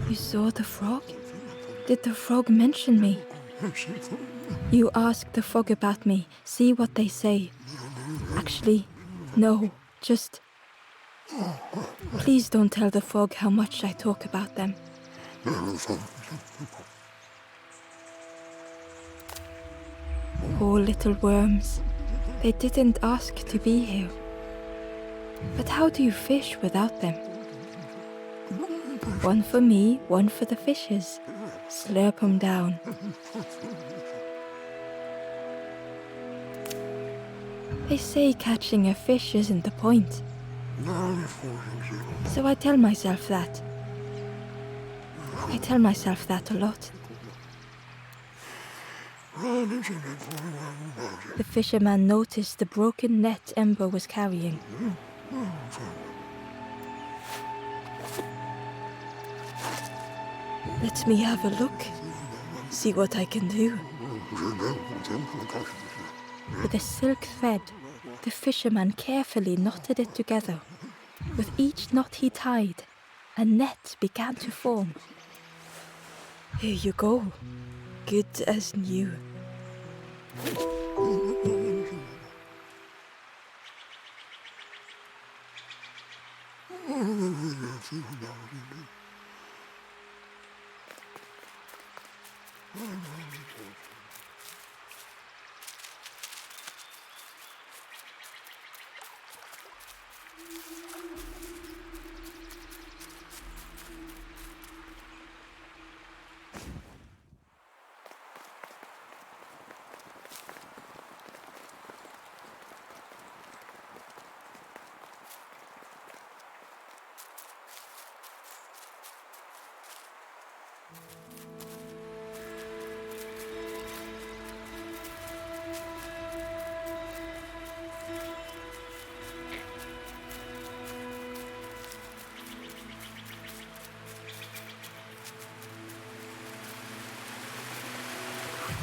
You saw the frog? Did the frog mention me? You ask the frog about me, see what they say. Actually, no, just... Please don't tell the frog how much I talk about them. Poor little worms. They didn't ask to be here. But how do you fish without them? One for me, one for the fishes. Slurp 'em down. They say catching a fish isn't the point. So I tell myself that. I tell myself that a lot. The fisherman noticed the broken net Ember was carrying. Let me have a look. See what I can do. With a silk thread, the fisherman carefully knotted it together. With each knot he tied, a net began to form. Here you go. Good as new.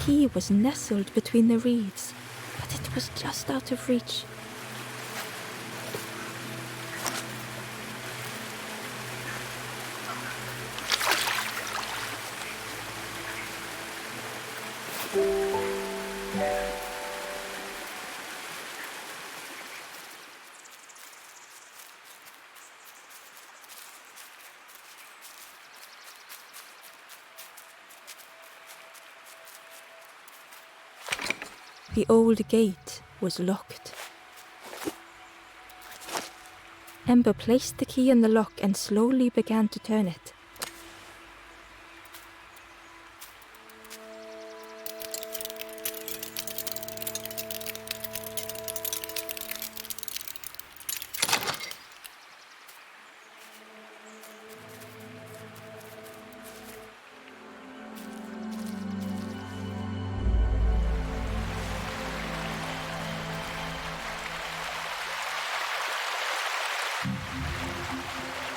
The key was nestled between the reeds, but it was just out of reach. The old gate was locked. Ember placed the key in the lock and slowly began to turn it.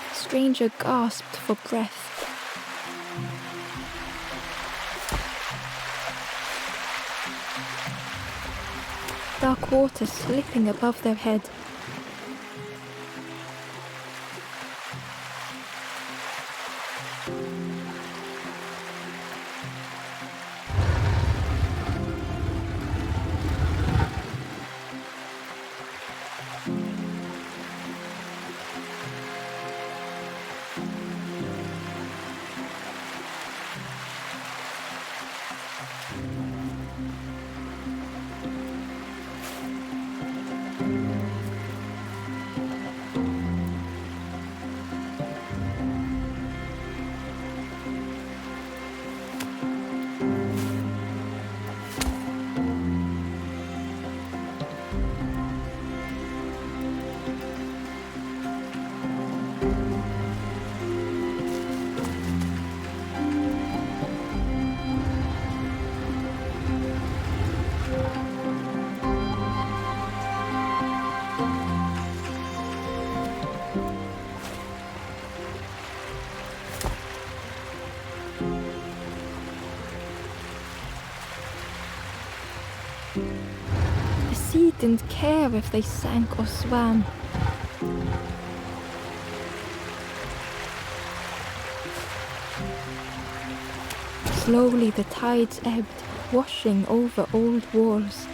The stranger gasped for breath. Dark water slipping above their head. The sea didn't care if they sank or swam. Slowly the tides ebbed, washing over old walls.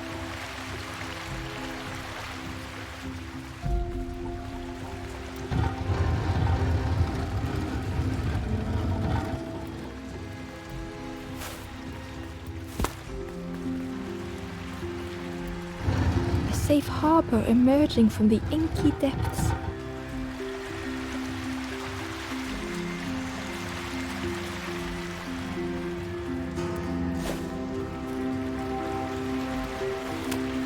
A safe harbor emerging from the inky depths.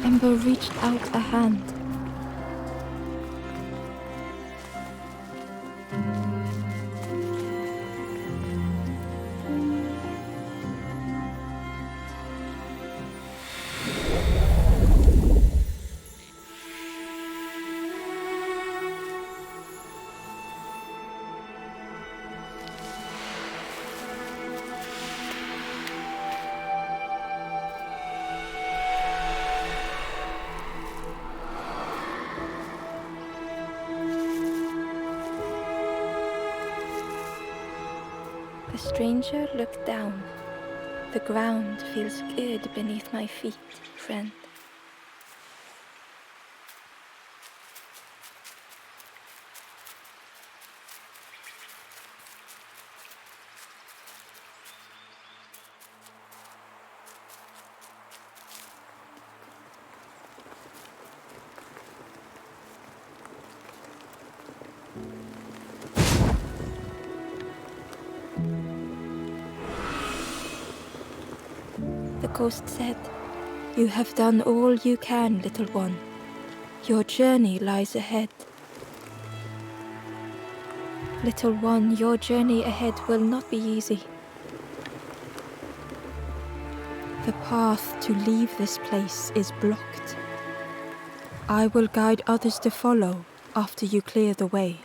Ember reached out a hand. The stranger looked down. The ground feels good beneath my feet, friend. The ghost said, "You have done all you can, little one. Your journey lies ahead." Little one, your journey ahead will not be easy. The path to leave this place is blocked. I will guide others to follow after you clear the way.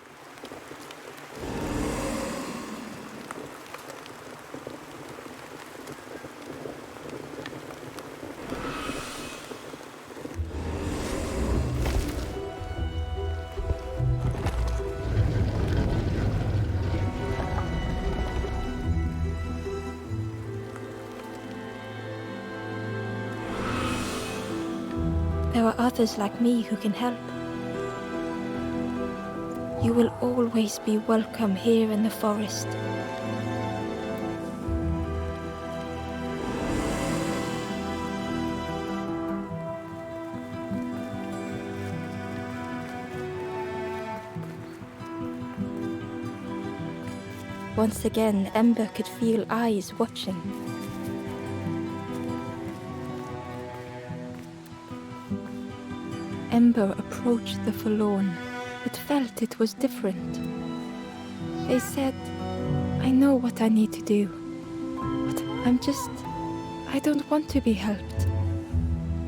There are others like me who can help. You will always be welcome here in the forest. Once again, Ember could feel eyes watching. Ember approached the forlorn, but felt it was different. They said, "I know what I need to do, but I don't want to be helped."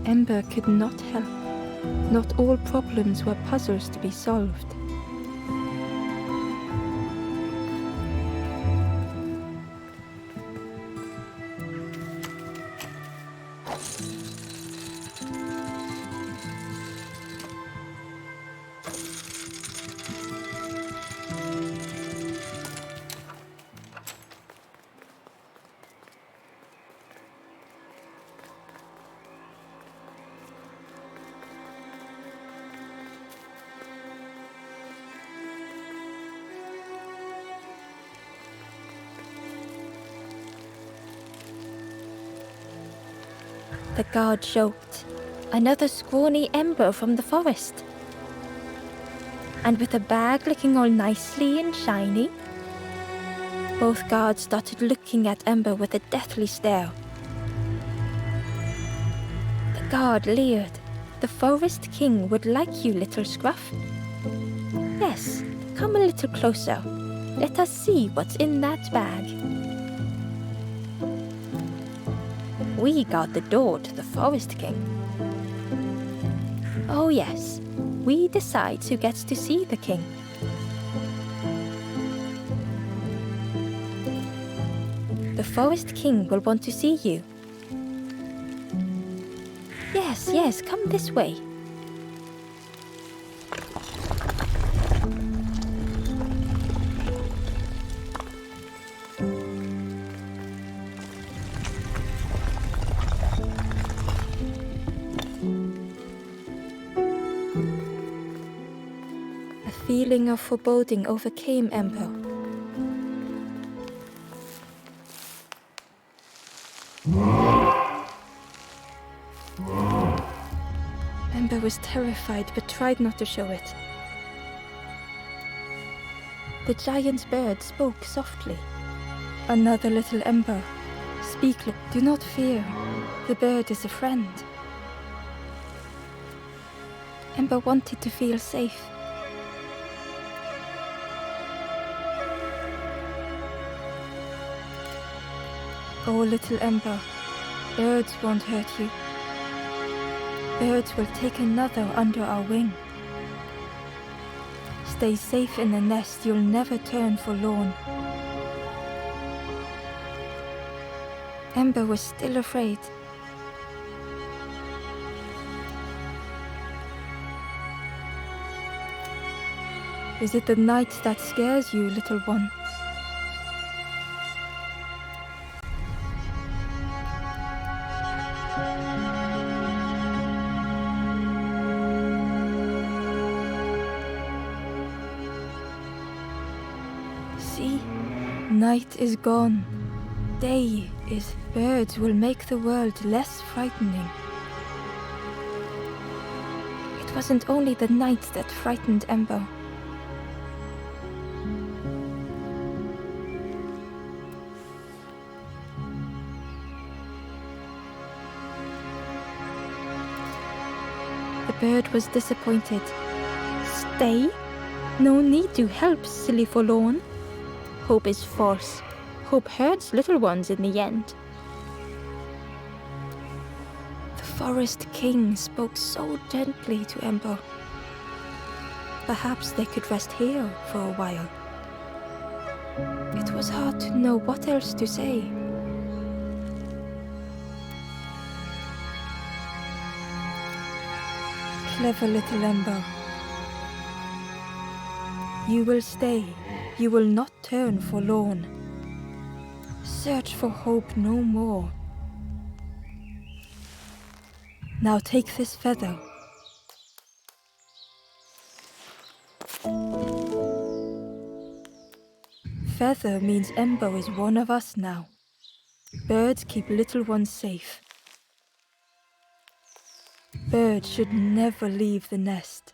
Ember could not help. Not all problems were puzzles to be solved. The guard joked, "Another scrawny Ember from the forest. And with a bag looking all nicely and shiny." Both guards started looking at Ember with a deathly stare. The guard leered. "The Forest King would like you, little scruff. Yes, come a little closer. Let us see what's in that bag." "We guard the door to the Forest King." "Oh yes, we decide who gets to see the king." "The Forest King will want to see you." Yes, come this way." feeling of foreboding overcame Ember. Ember was terrified but tried not to show it. The giant bird spoke softly. Another little Ember. Speak, do not fear. The bird is a friend. Ember wanted to feel safe. Oh, little Ember, birds won't hurt you. Birds will take another under our wing. Stay safe in the nest, you'll never turn forlorn. Ember was still afraid. Is it the night that scares you, little one? See, night is gone. Day is. Birds will make the world less frightening. It wasn't only the night that frightened Ember. The bird was disappointed. Stay? No need to help, silly forlorn. Hope is false. Hope hurts little ones in the end. The Forest King spoke so gently to Ember. Perhaps they could rest here for a while. It was hard to know what else to say. Clever little Ember. You will stay. You will not turn forlorn. Search for hope no more. Now take this feather. Feather means Ember is one of us now. Birds keep little ones safe. Birds should never leave the nest.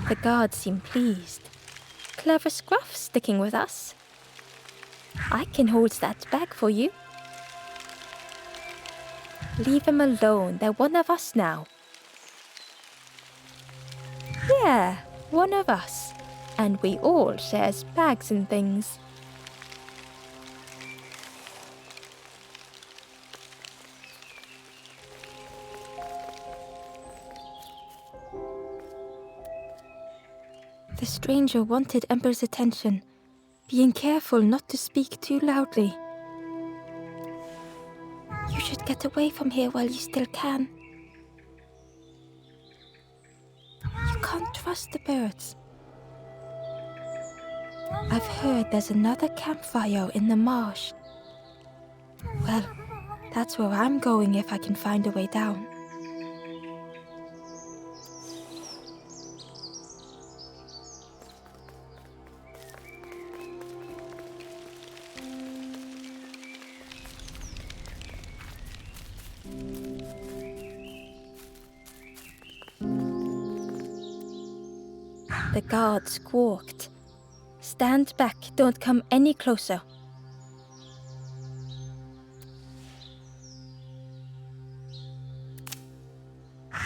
The guards seem pleased. Clever Scruff sticking with us. I can hold that bag for you. Leave them alone, they're one of us now. Yeah, one of us. And we all shares bags and things. The stranger wanted Ember's attention, being careful not to speak too loudly. You should get away from here while you still can. You can't trust the birds. I've heard there's another campfire in the marsh. Well, that's where I'm going if I can find a way down. The guard squawked. Stand back, don't come any closer.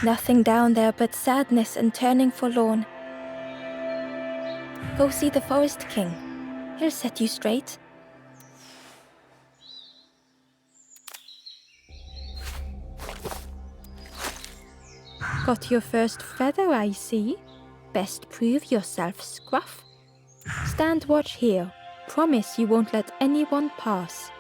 Nothing down there but sadness and turning forlorn. Go see the Forest King. He'll set you straight. Got your first feather, I see. Best prove yourself, Scruff. Stand watch here. Promise you won't let anyone pass.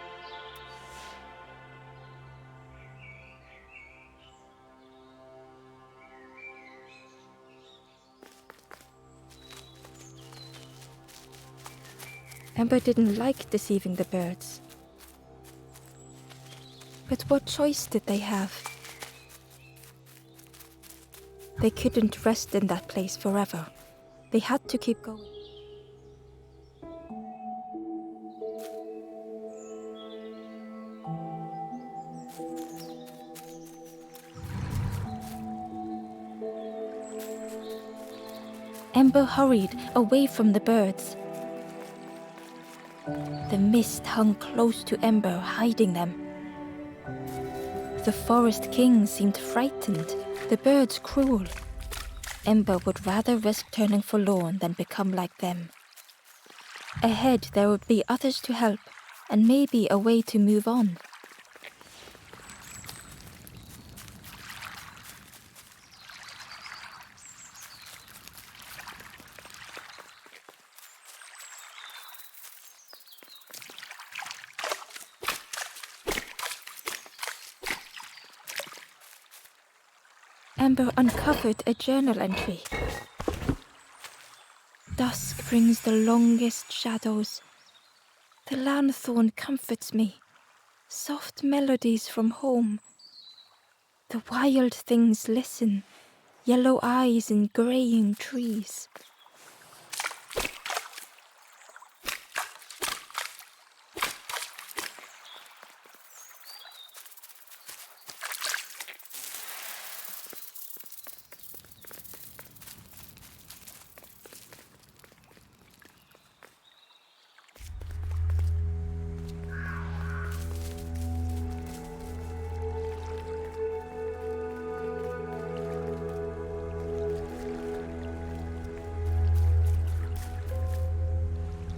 Amber didn't like deceiving the birds. But what choice did they have? They couldn't rest in that place forever. They had to keep going. Amber hurried away from the birds. The mist hung close to Amber, hiding them. The forest king seemed frightened, the birds cruel. Amber would rather risk turning forlorn than become like them. Ahead there would be others to help, and maybe a way to move on. Amber uncovered a journal entry. Dusk brings the longest shadows. The lanthorn comforts me. Soft melodies from home. The wild things listen. Yellow eyes in graying trees.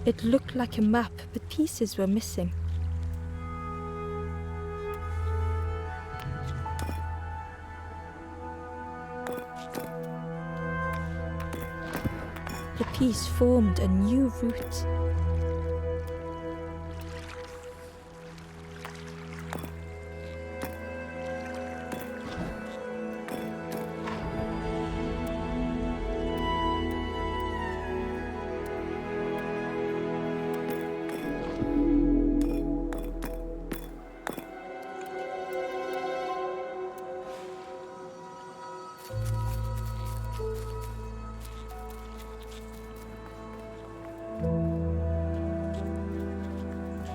It looked like a map, but pieces were missing. The piece formed a new route.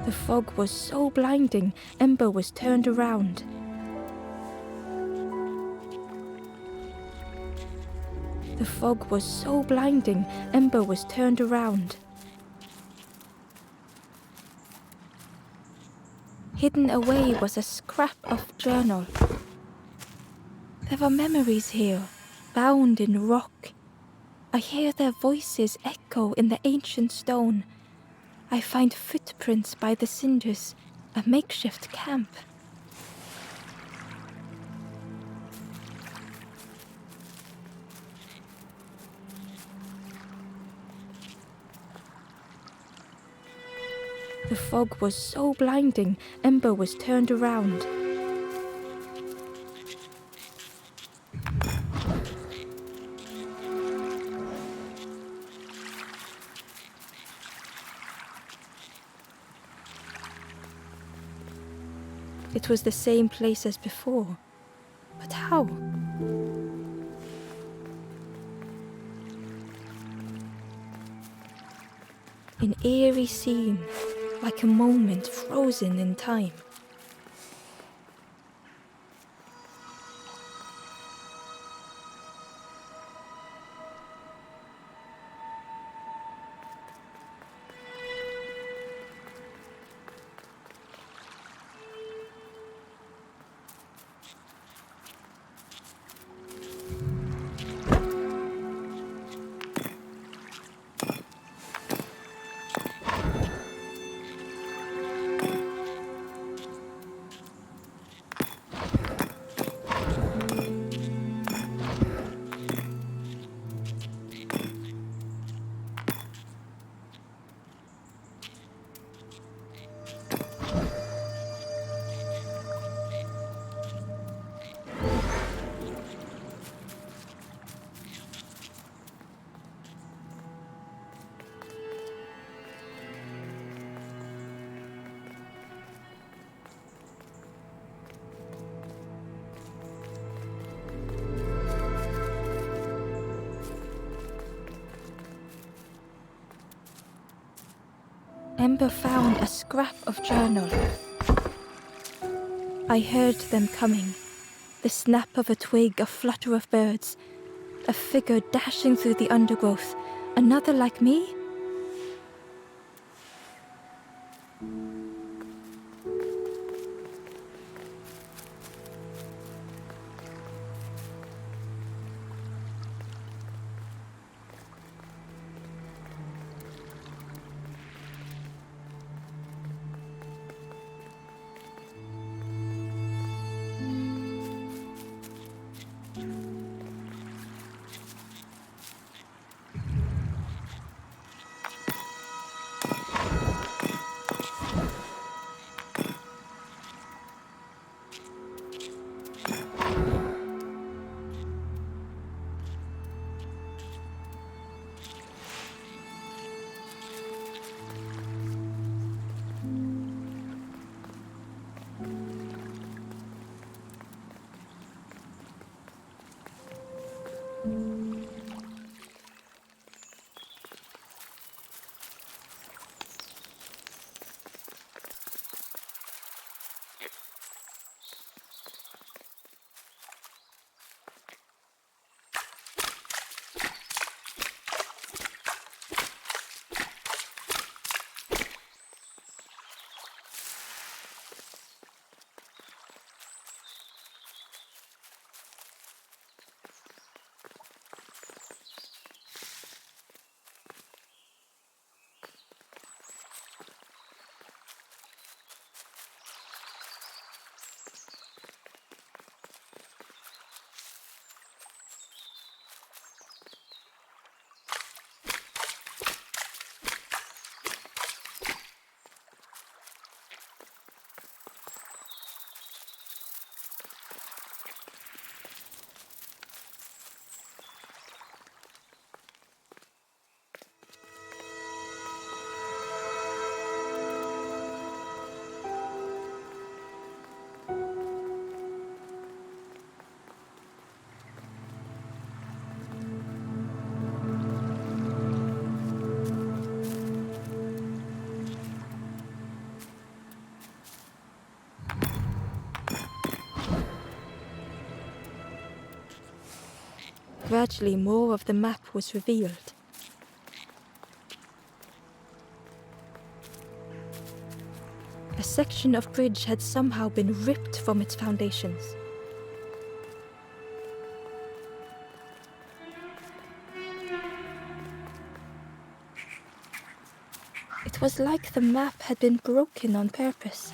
The fog was so blinding, Amber was turned around. The fog was so blinding, Amber was turned around. Hidden away was a scrap of journal. There were memories here, bound in rock. I hear their voices echo in the ancient stone. I find footprints by the cinders, a makeshift camp. The fog was so blinding, Amber was turned around. It was the same place as before. But how? An eerie scene, like a moment frozen in time. Ember found a scrap of journal. I heard them coming. The snap of a twig, a flutter of birds, a figure dashing through the undergrowth. Another like me? Gradually, more of the map was revealed. A section of bridge had somehow been ripped from its foundations. It was like the map had been broken on purpose.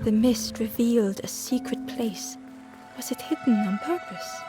The mist revealed a secret place. Was it hidden on purpose?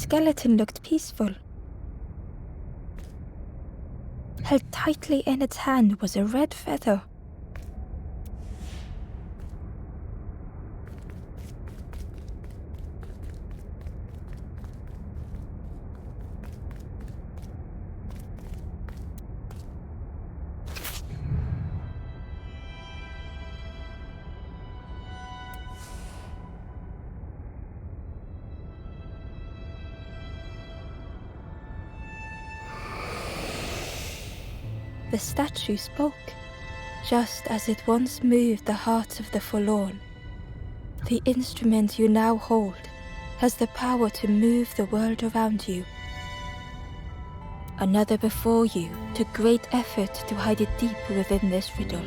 skeleton looked peaceful. Held tightly in its hand was a red feather. The statue spoke, just as it once moved the hearts of the forlorn. The instrument you now hold has the power to move the world around you. Another before you took great effort to hide it deep within this riddle.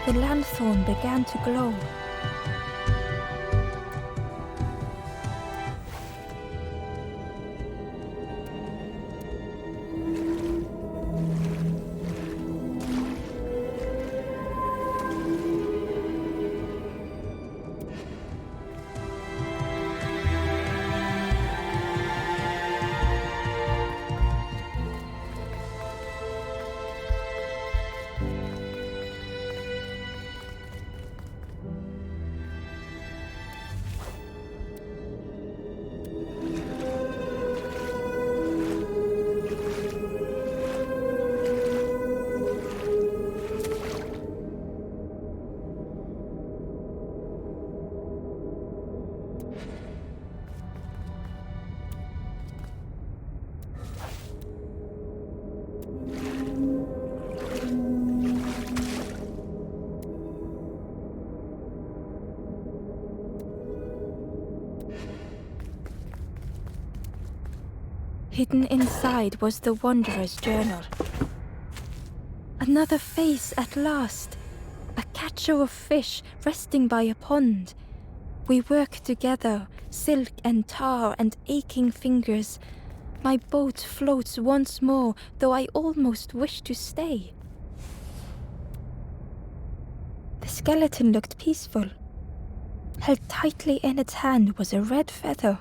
The lanthorn began to glow. Hidden inside was the Wanderer's journal. Another face at last, a catcher of fish resting by a pond. We work together, silk and tar and aching fingers. My boat floats once more, though I almost wish to stay. The skeleton looked peaceful. Held tightly in its hand was a red feather.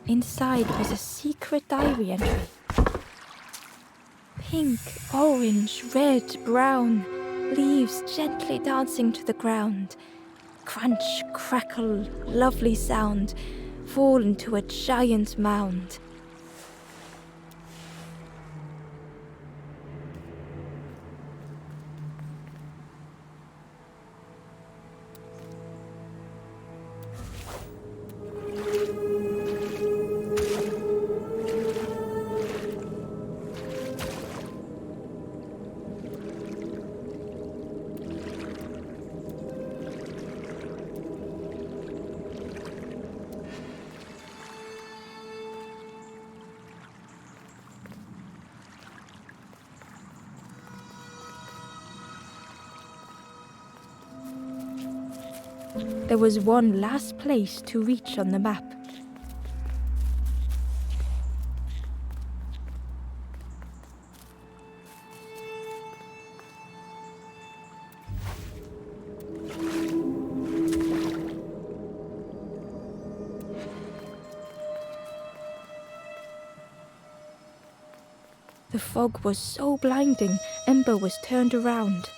Inside was a secret diary entry. Pink, orange, red, brown, leaves gently dancing to the ground. crunch, crackle, lovely sound, fall into a giant mound. There was one last place to reach on the map. The fog was so blinding, Ember was turned around.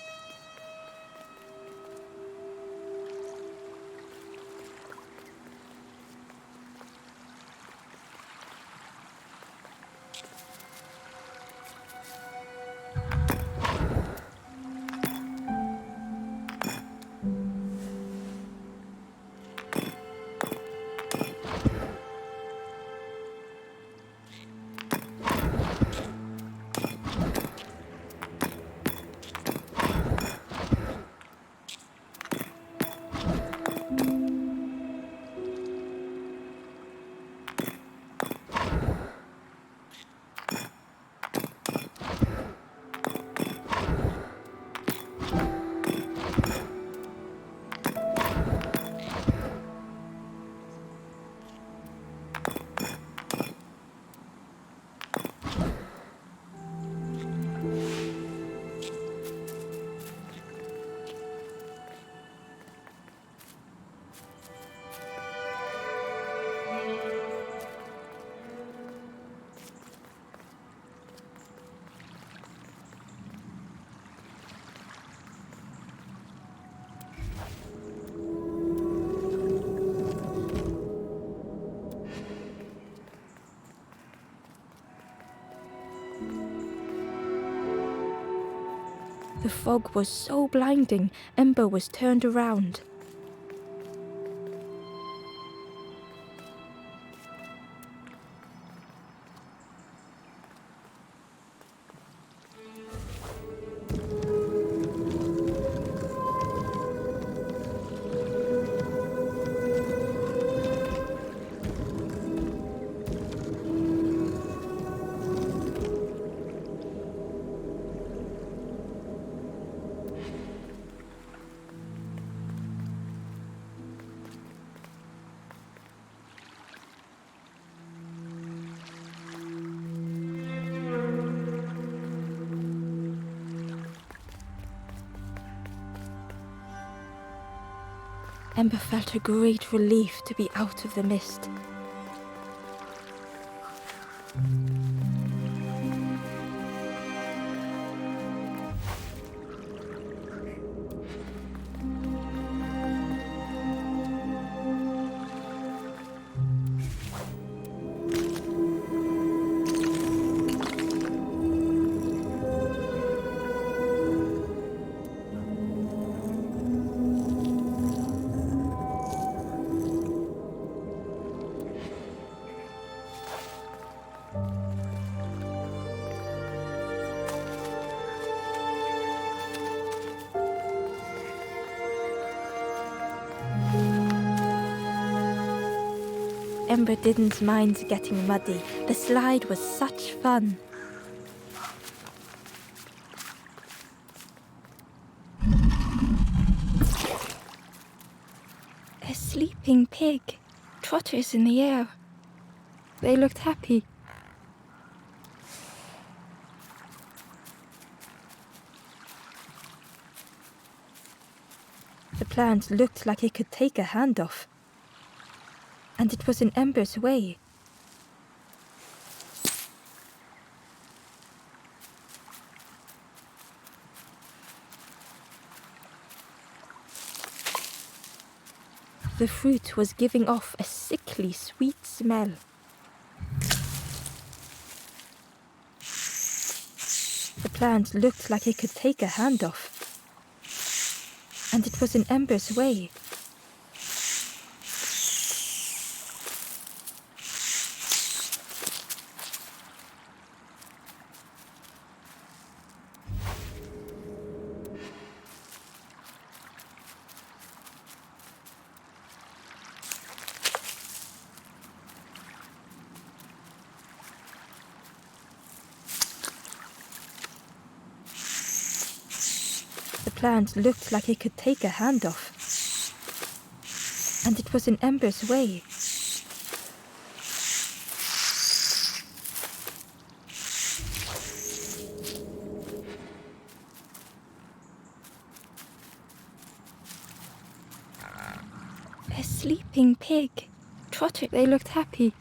The fog was so blinding, Ember was turned around. Ember felt a great relief to be out of the mist. Ember didn't mind getting muddy. The slide was such fun. A sleeping pig, trotters in the air. They looked happy. The plant looked like it could take a hand off. And it was in Ember's way. The fruit was giving off a sickly sweet smell. The plant looked like it could take a hand off, and it was in Ember's way. The plant looked like it could take a hand off, and it was in Ember's way. A sleeping pig. Trotting. They looked happy.